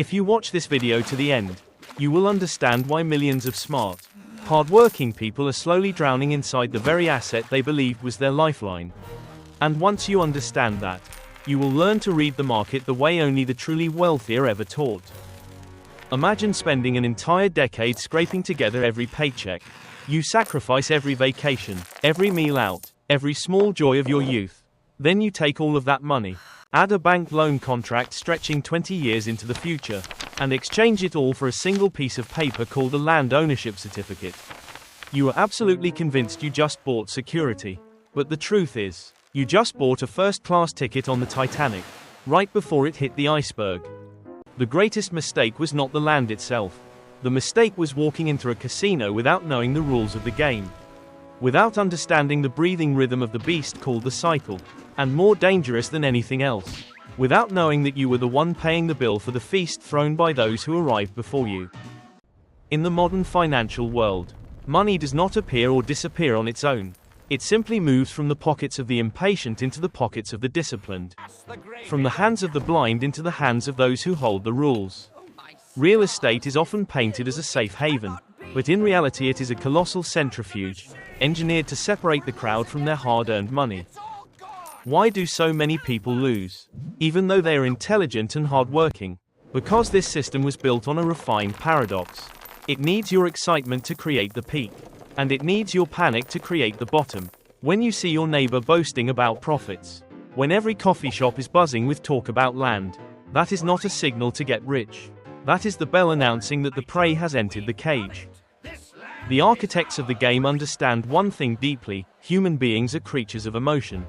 If you watch this video to the end, you will understand why millions of smart, hardworking people are slowly drowning inside the very asset they believed was their lifeline. And once you understand that, you will learn to read the market the way only the truly wealthy are ever taught. Imagine spending an entire decade scraping together every paycheck. You sacrifice every vacation, every meal out, every small joy of your youth. Then you take all of that money, add a bank loan contract stretching 20 years into the future, and exchange it all for a single piece of paper called a land ownership certificate. You are absolutely convinced you just bought security. But the truth is, you just bought a first-class ticket on the Titanic, right before it hit the iceberg. The greatest mistake was not the land itself. The mistake was walking into a casino without knowing the rules of the game. Without understanding the breathing rhythm of the beast called the cycle, and more dangerous than anything else, without knowing that you were the one paying the bill for the feast thrown by those who arrived before you. In the modern financial world, money does not appear or disappear on its own. It simply moves from the pockets of the impatient into the pockets of the disciplined. From the hands of the blind into the hands of those who hold the rules. Real estate is often painted as a safe haven, but in reality it is a colossal centrifuge, engineered to separate the crowd from their hard-earned money. Why do so many people lose, even though they are intelligent and hardworking? Because this system was built on a refined paradox. It needs your excitement to create the peak, and it needs your panic to create the bottom. When you see your neighbor boasting about profits, when every coffee shop is buzzing with talk about land, that is not a signal to get rich. That is the bell announcing that the prey has entered the cage. The architects of the game understand one thing deeply: human beings are creatures of emotion,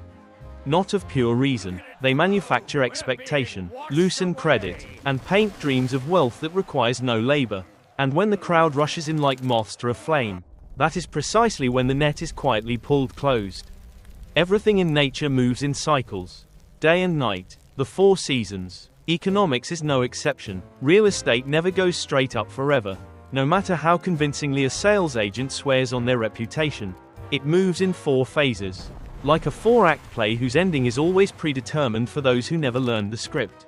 not of pure reason. They manufacture expectation, loosen credit, and paint dreams of wealth that requires no labor. And when the crowd rushes in like moths to a flame, that is precisely when the net is quietly pulled closed. Everything in nature moves in cycles. Day and night, the 4 seasons. Economics is no exception. Real estate never goes straight up forever. No matter how convincingly a sales agent swears on their reputation, it moves in 4 phases. Like a 4-act play whose ending is always predetermined for those who never learned the script.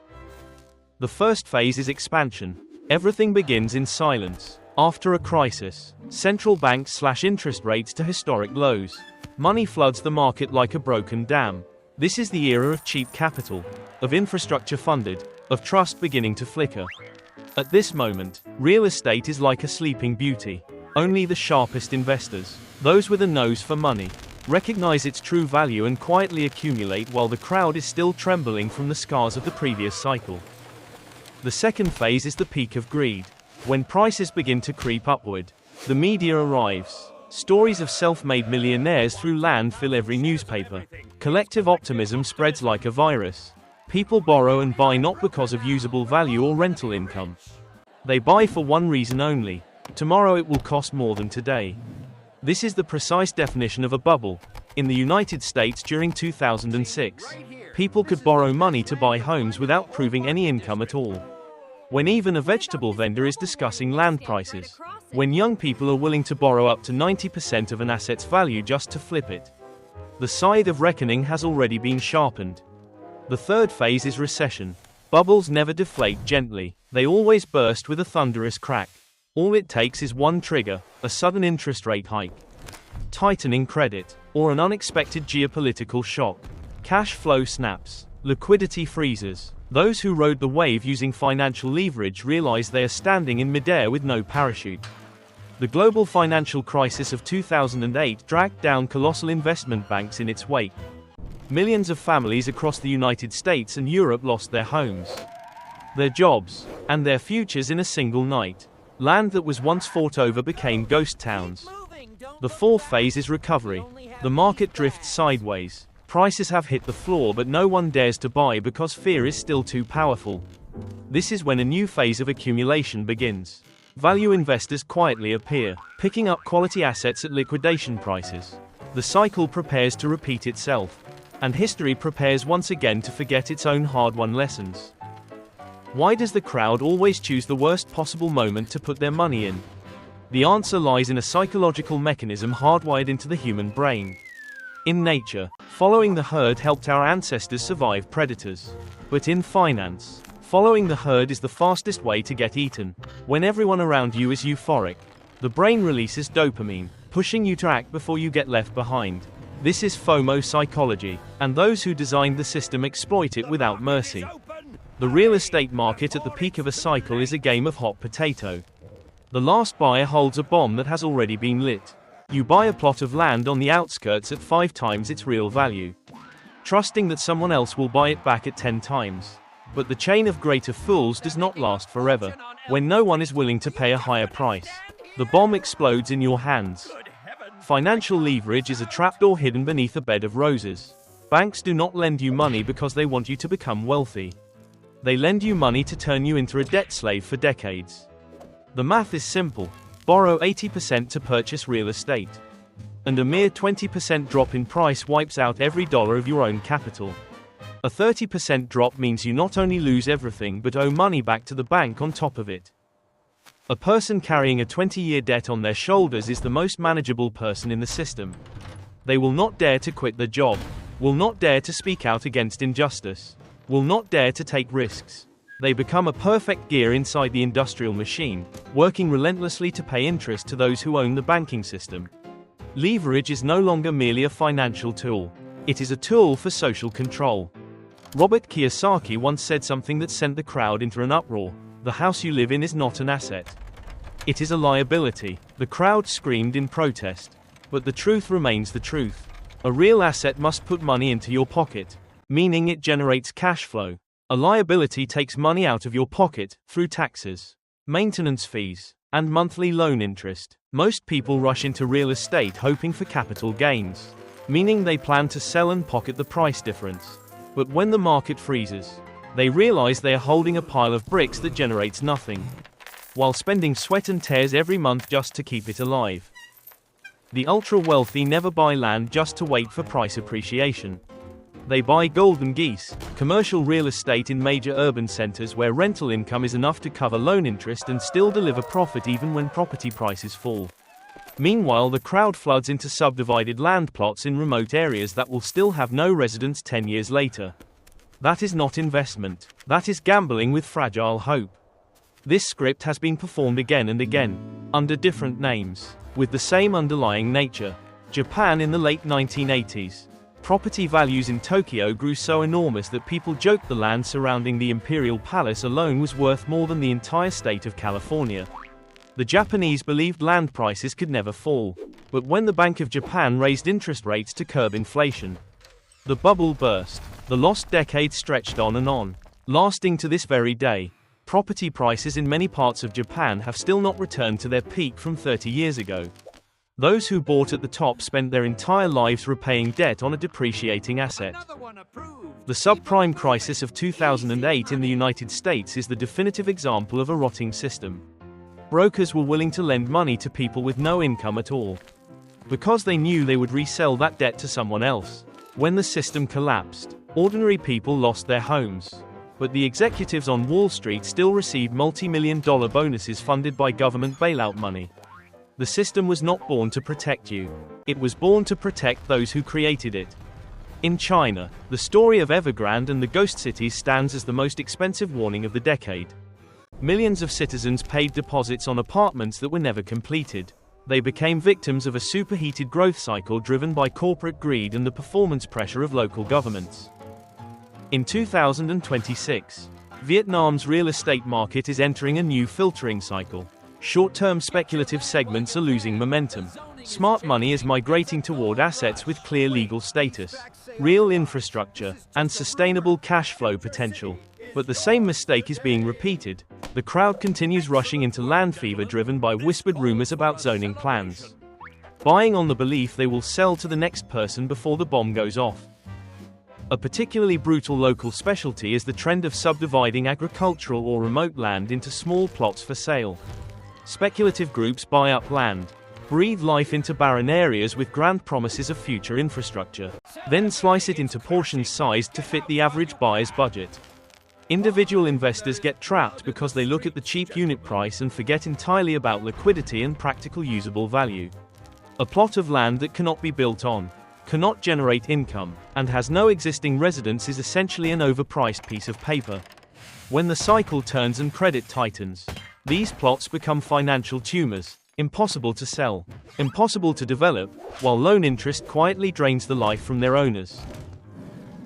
The first phase is expansion. Everything begins in silence. After a crisis, central banks slash interest rates to historic lows. Money floods the market like a broken dam. This is the era of cheap capital, of infrastructure funded, of trust beginning to flicker. At this moment, real estate is like a sleeping beauty. Only the sharpest investors, those with a nose for money, recognize its true value and quietly accumulate while the crowd is still trembling from the scars of the previous cycle. The second phase is the peak of greed. When prices begin to creep upward, the media arrives. Stories of self-made millionaires through land fill every newspaper. Collective optimism spreads like a virus. People borrow and buy not because of usable value or rental income. They buy for one reason only: tomorrow it will cost more than today. This is the precise definition of a bubble. In the United States during 2006, people could borrow money to buy homes without proving any income at all. When even a vegetable vendor is discussing land prices. When young people are willing to borrow up to 90% of an asset's value just to flip it. The scythe of reckoning has already been sharpened. The third phase is recession. Bubbles never deflate gently. They always burst with a thunderous crack. All it takes is one trigger: a sudden interest rate hike, tightening credit, or an unexpected geopolitical shock. Cash flow snaps. Liquidity freezes. Those who rode the wave using financial leverage realize they are standing in midair with no parachute. The global financial crisis of 2008 dragged down colossal investment banks in its wake. Millions of families across the United States and Europe lost their homes, their jobs, and their futures in a single night. Land that was once fought over became ghost towns. The fourth phase is recovery. The market drifts sideways. Prices have hit the floor, but no one dares to buy because fear is still too powerful. This is when a new phase of accumulation begins. Value investors quietly appear, picking up quality assets at liquidation prices. The cycle prepares to repeat itself, and history prepares once again to forget its own hard-won lessons. Why does the crowd always choose the worst possible moment to put their money in? The answer lies in a psychological mechanism hardwired into the human brain. In nature, following the herd helped our ancestors survive predators. But in finance, Following the herd is the fastest way to get eaten. When everyone around you is euphoric, the brain releases dopamine, pushing you to act before you get left behind. This is FOMO psychology, and those who designed the system exploit it without mercy. The real estate market at the peak of a cycle is a game of hot potato. The last buyer holds a bomb that has already been lit. You buy a plot of land on the outskirts at 5 times its real value, trusting that someone else will buy it back at 10 times. But the chain of greater fools does not last forever. When no one is willing to pay a higher price, the bomb explodes in your hands. Financial leverage is a trapdoor hidden beneath a bed of roses. Banks do not lend you money because they want you to become wealthy. They lend you money to turn you into a debt slave for decades. The math is simple. Borrow 80% to purchase real estate, and a mere 20% drop in price wipes out every dollar of your own capital. A 30% drop means you not only lose everything but owe money back to the bank on top of it. A person carrying a 20-year debt on their shoulders is the most manageable person in the system. They will not dare to quit their job, will not dare to speak out against injustice, will not dare to take risks. They become a perfect gear inside the industrial machine, working relentlessly to pay interest to those who own the banking system. Leverage is no longer merely a financial tool. It is a tool for social control. Robert Kiyosaki once said something that sent the crowd into an uproar. The house you live in is not an asset. It is a liability. The crowd screamed in protest. But the truth remains the truth. A real asset must put money into your pocket, meaning it generates cash flow. A liability takes money out of your pocket, through taxes, maintenance fees, and monthly loan interest. Most people rush into real estate hoping for capital gains, meaning they plan to sell and pocket the price difference. But when the market freezes, they realize they are holding a pile of bricks that generates nothing, while spending sweat and tears every month just to keep it alive. The ultra-wealthy never buy land just to wait for price appreciation. They buy golden geese, commercial real estate in major urban centers where rental income is enough to cover loan interest and still deliver profit even when property prices fall. Meanwhile, the crowd floods into subdivided land plots in remote areas that will still have no residents 10 years later. That is not investment. That is gambling with fragile hope. This script has been performed again and again, under different names, with the same underlying nature. Japan in the late 1980s. Property values in Tokyo grew so enormous that people joked the land surrounding the Imperial Palace alone was worth more than the entire state of California. The Japanese believed land prices could never fall, but when the Bank of Japan raised interest rates to curb inflation, the bubble burst. The lost decade stretched on and on, lasting to this very day. Property prices in many parts of Japan have still not returned to their peak from 30 years ago. Those who bought at the top spent their entire lives repaying debt on a depreciating asset. The subprime crisis of 2008 in the United States is the definitive example of a rotting system. Brokers were willing to lend money to people with no income at all, because they knew they would resell that debt to someone else. When the system collapsed, ordinary people lost their homes. But the executives on Wall Street still received multi-million-dollar bonuses funded by government bailout money. The system was not born to protect you. It was born to protect those who created it. In China, the story of Evergrande and the ghost cities stands as the most expensive warning of the decade. Millions of citizens paid deposits on apartments that were never completed. They became victims of a superheated growth cycle driven by corporate greed and the performance pressure of local governments. In 2026, Vietnam's real estate market is entering a new filtering cycle. Short-term speculative segments are losing momentum. Smart money is migrating toward assets with clear legal status, real infrastructure, and sustainable cash flow potential. But the same mistake is being repeated. The crowd continues rushing into land fever driven by whispered rumors about zoning plans, buying on the belief they will sell to the next person before the bomb goes off. A particularly brutal local specialty is the trend of subdividing agricultural or remote land into small plots for sale. Speculative groups buy up land, breathe life into barren areas with grand promises of future infrastructure, then slice it into portions sized to fit the average buyer's budget. Individual investors get trapped because they look at the cheap unit price and forget entirely about liquidity and practical usable value. A plot of land that cannot be built on, cannot generate income, and has no existing residence is essentially an overpriced piece of paper. When the cycle turns and credit tightens, these plots become financial tumors, impossible to sell, impossible to develop, while loan interest quietly drains the life from their owners.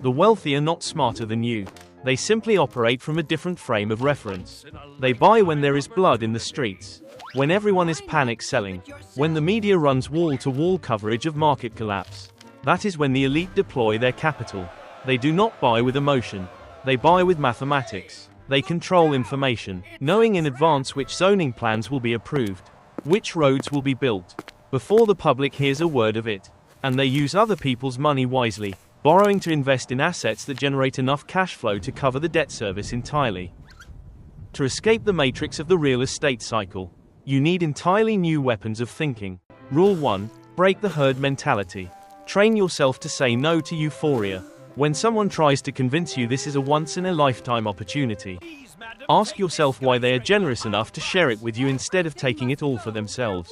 The wealthy are not smarter than you. They simply operate from a different frame of reference. They buy when there is blood in the streets, when everyone is panic selling, when the media runs wall-to-wall coverage of market collapse. That is when the elite deploy their capital. They do not buy with emotion. They buy with mathematics. They control information, knowing in advance which zoning plans will be approved, which roads will be built, before the public hears a word of it. And they use other people's money wisely, borrowing to invest in assets that generate enough cash flow to cover the debt service entirely. To escape the matrix of the real estate cycle, you need entirely new weapons of thinking. Rule 1. Break the herd mentality. Train yourself to say no to euphoria. When someone tries to convince you this is a once-in-a-lifetime opportunity, ask yourself why they are generous enough to share it with you instead of taking it all for themselves.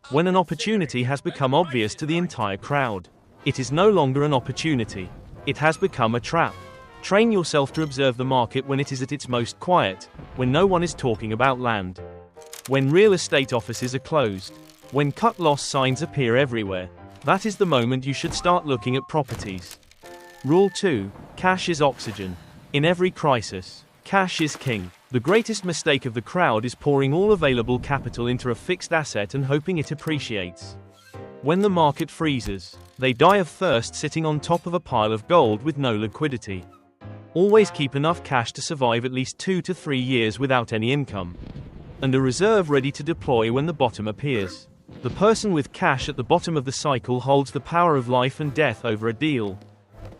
When an opportunity has become obvious to the entire crowd, it is no longer an opportunity. It has become a trap. Train yourself to observe the market when it is at its most quiet, when no one is talking about land, when real estate offices are closed, when cut-loss signs appear everywhere. That is the moment you should start looking at properties. Rule 2. Cash is oxygen. In every crisis, cash is king. The greatest mistake of the crowd is pouring all available capital into a fixed asset and hoping it appreciates. When the market freezes, they die of thirst sitting on top of a pile of gold with no liquidity. Always keep enough cash to survive at least 2 to 3 years without any income, and a reserve ready to deploy when the bottom appears. The person with cash at the bottom of the cycle holds the power of life and death over a deal.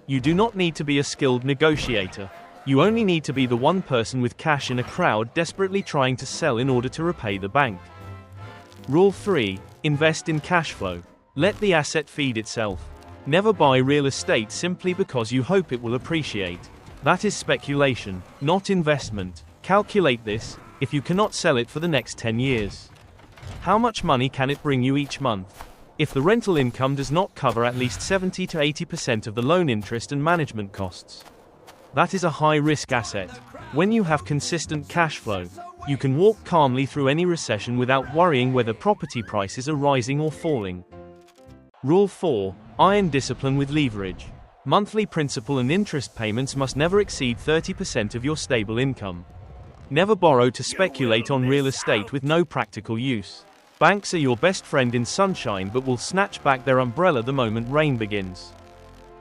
You do not need to be a skilled negotiator. You only need to be the one person with cash in a crowd desperately trying to sell in order to repay the bank. Rule 3. Invest in cash flow. Let the asset feed itself. Never buy real estate simply because you hope it will appreciate. That is speculation, not investment. Calculate this: if you cannot sell it for the next 10 years, how much money can it bring you each month? If the rental income does not cover at least 70 to 80% of the loan interest and management costs, that is a high-risk asset. When you have consistent cash flow, you can walk calmly through any recession without worrying whether property prices are rising or falling. Rule 4. Iron discipline with leverage. Monthly principal and interest payments must never exceed 30% of your stable income. Never borrow to speculate on real estate with no practical use. Banks are your best friend in sunshine but will snatch back their umbrella the moment rain begins.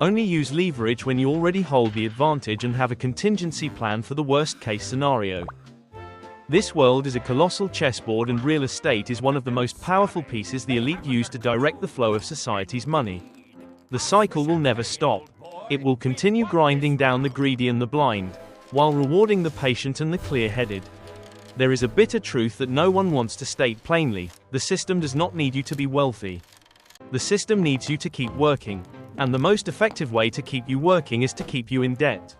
Only use leverage when you already hold the advantage and have a contingency plan for the worst-case scenario. This world is a colossal chessboard, and real estate is one of the most powerful pieces the elite use to direct the flow of society's money. The cycle will never stop. It will continue grinding down the greedy and the blind, while rewarding the patient and the clear-headed. There is a bitter truth that no one wants to state plainly: the system does not need you to be wealthy. The system needs you to keep working, and the most effective way to keep you working is to keep you in debt,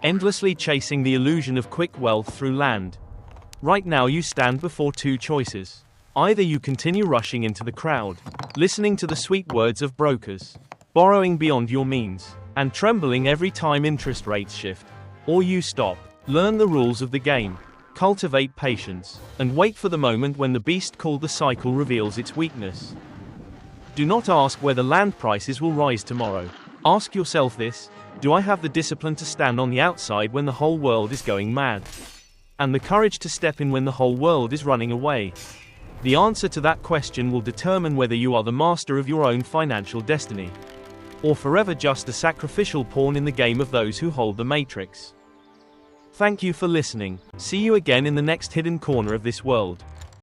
endlessly chasing the illusion of quick wealth through land. Right now you stand before two choices. Either you continue rushing into the crowd, listening to the sweet words of brokers, borrowing beyond your means, and trembling every time interest rates shift, or you stop, learn the rules of the game, cultivate patience, and wait for the moment when the beast called the cycle reveals its weakness. Do not ask whether land prices will rise tomorrow. Ask yourself this: do I have the discipline to stand on the outside when the whole world is going mad, and the courage to step in when the whole world is running away? The answer to that question will determine whether you are the master of your own financial destiny, or forever just a sacrificial pawn in the game of those who hold the matrix. Thank you for listening. See you again in the next hidden corner of this world.